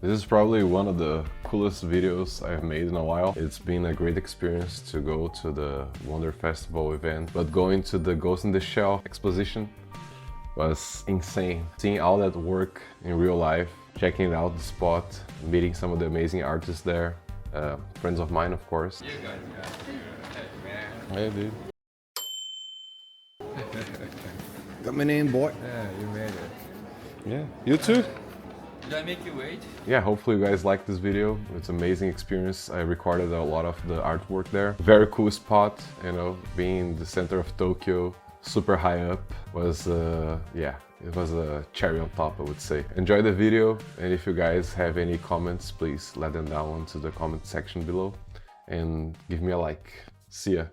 This is probably one of the coolest videos I've made in a while. It's been a great experience to go to the Wonder Festival event, but going to the Ghost in the Shell exposition was insane. Seeing all that work in real life, checking out the spot, meeting some of the amazing artists there, friends of mine, of course. You guys got it, man. Hey, dude. Got my name, boy. Yeah, you made it. Yeah, you too? Did I make you wait? Yeah, hopefully you guys like this video. It's an amazing experience. I recorded a lot of the artwork there. Very cool spot, you know, being in the center of Tokyo, super high up was, yeah, it was a cherry on top, I would say. Enjoy the video, and if you guys have any comments, please let them down into the comment section below and give me a like. See ya.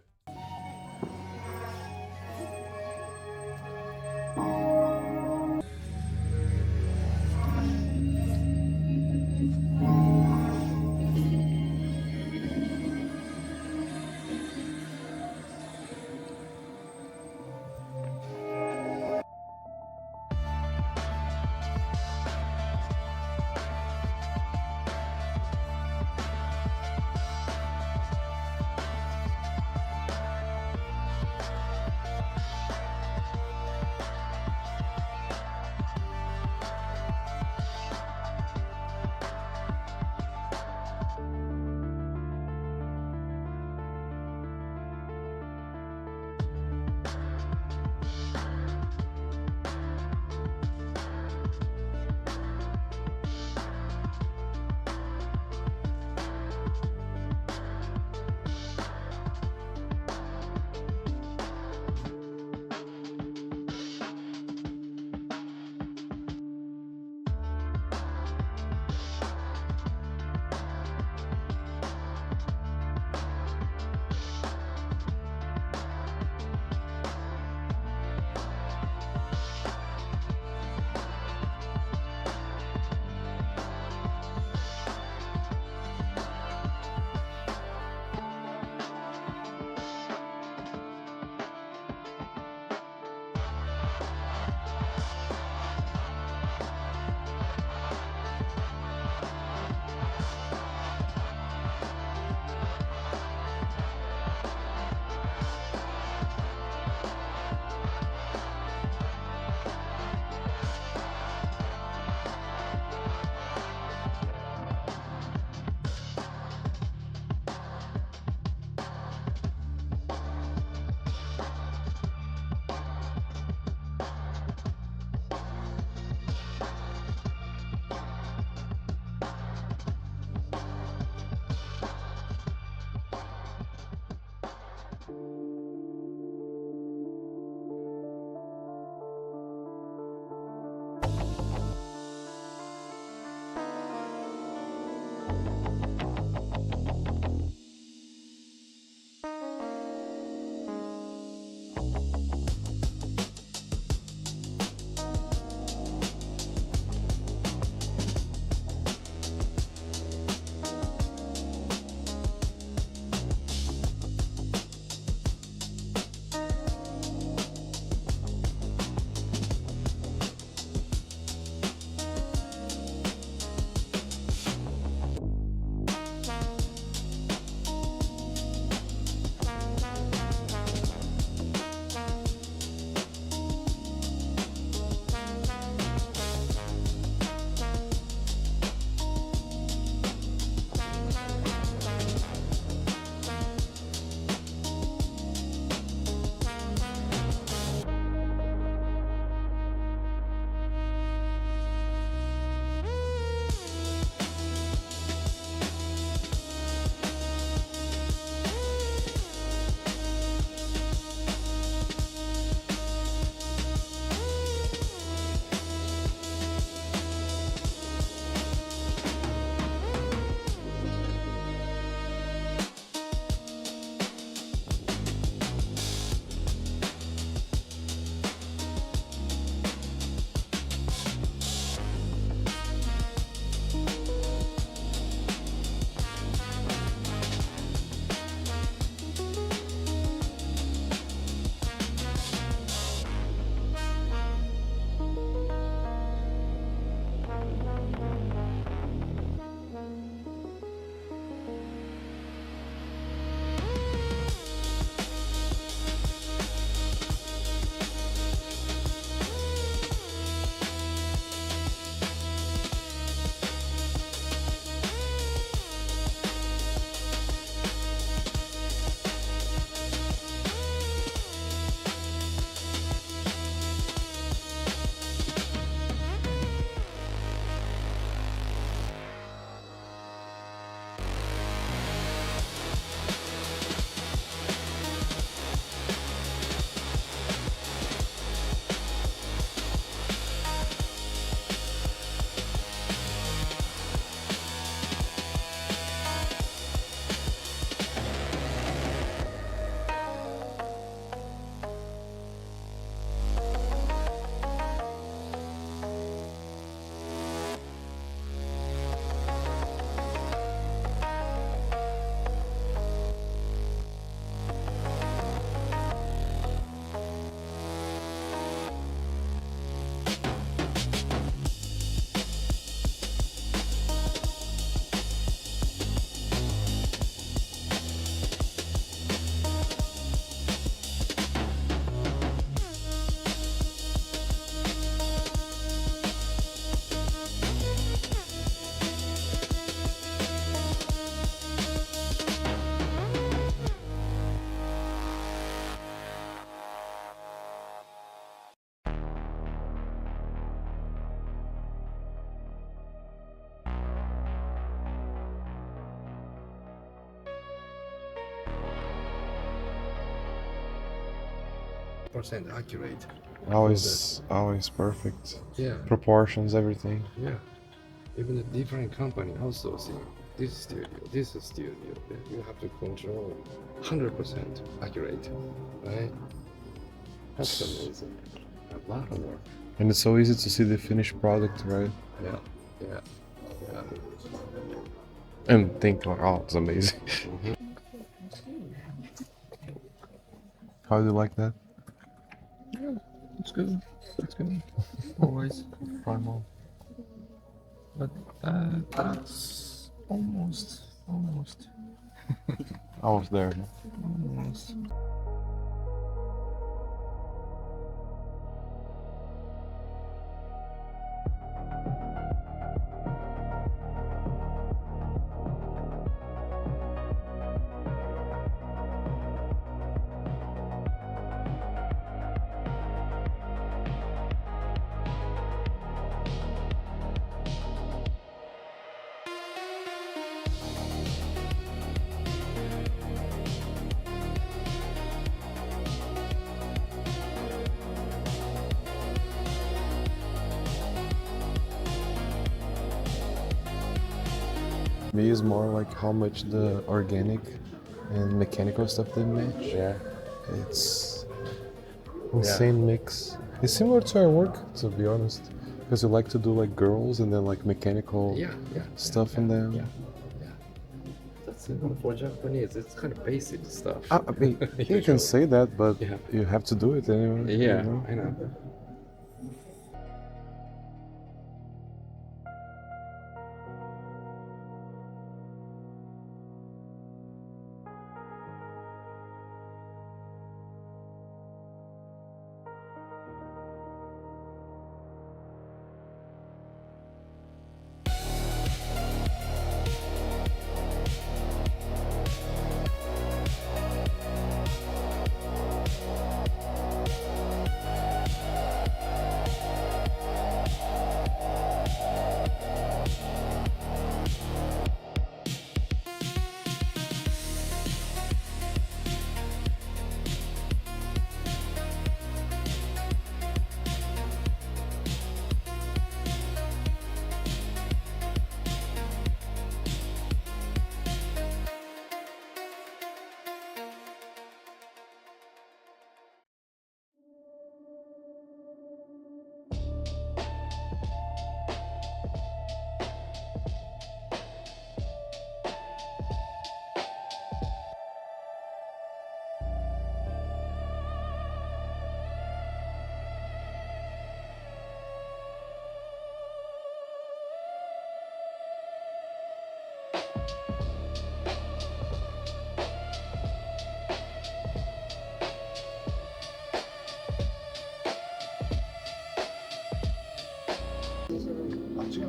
100% accurate. Always perfect. Yeah, Proportions, everything. yeah. Even a different company outsourcing this is studio, then you have to control 100% accurate, right? That's amazing. A lot of work. And it's so easy to see the finished product, right? Yeah, yeah, yeah. And think like, oh, it's amazing. How do you like that? It's good. It's good. Always. Primal. But that's almost. I was there. Almost. Me is more like how much the organic and mechanical stuff they match. Yeah. It's insane mix. It's similar to our work, to be honest, because you like to do like girls and then like mechanical Yeah, yeah. stuff in them. Yeah. That's for Japanese. It's kind of basic stuff. I mean, you can say that, but Yeah. you have to do it anyway. Yeah, you know? I know.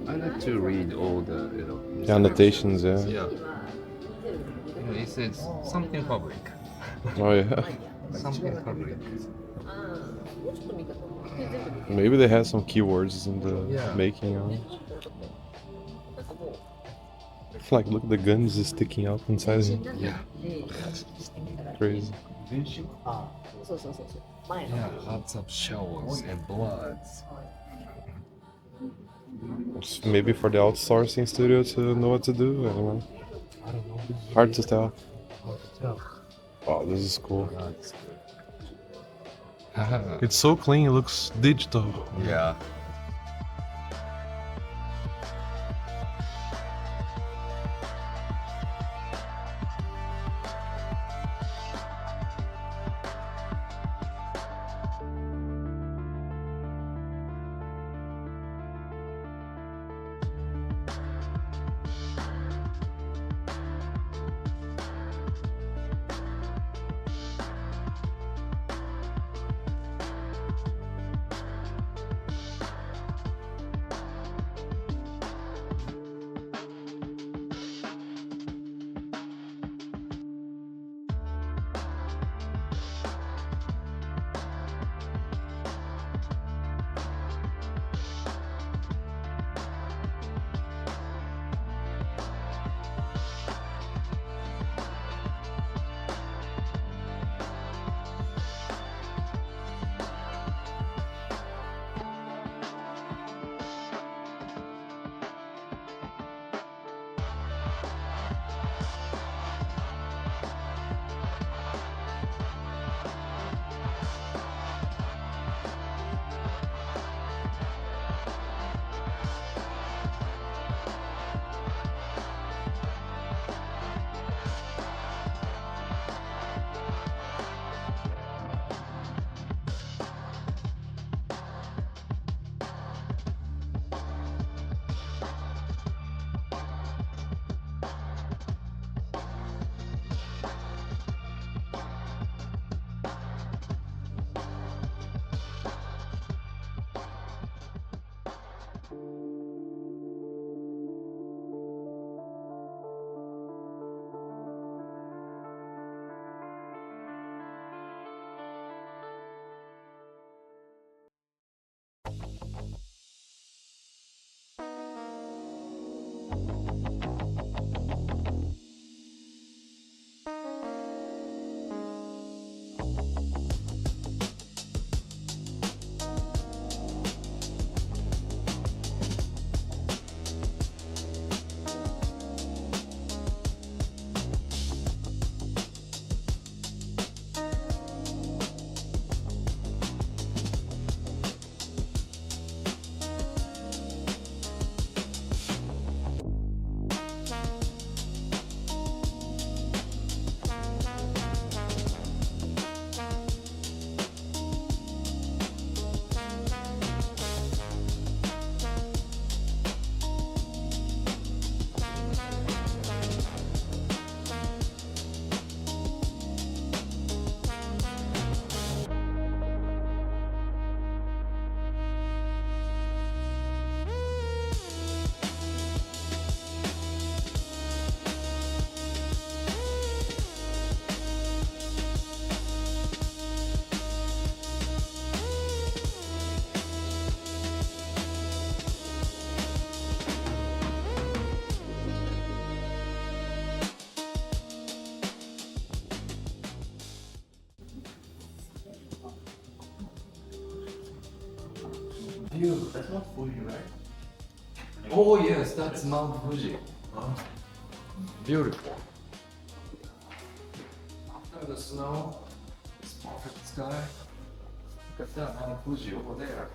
I like to read all the, The annotations, yeah. Yeah. It says something public. Oh yeah. Something public. Maybe they had some keywords in the Yeah. making. You know? Like, look, the guns is sticking out inside him. Yeah. Crazy. Yeah, lots of shells and bloods. It's maybe for the outsourcing studio to know what to do. I don't know. I don't know. Hard to tell. Hard to tell. Wow, this is cool. That's It's so clean. It looks digital. yeah. view. That's not Fuji, right? Oh yes, that's Mount Fuji. Beautiful. After the snow, it's perfect sky. Look at that Mount Fuji over there.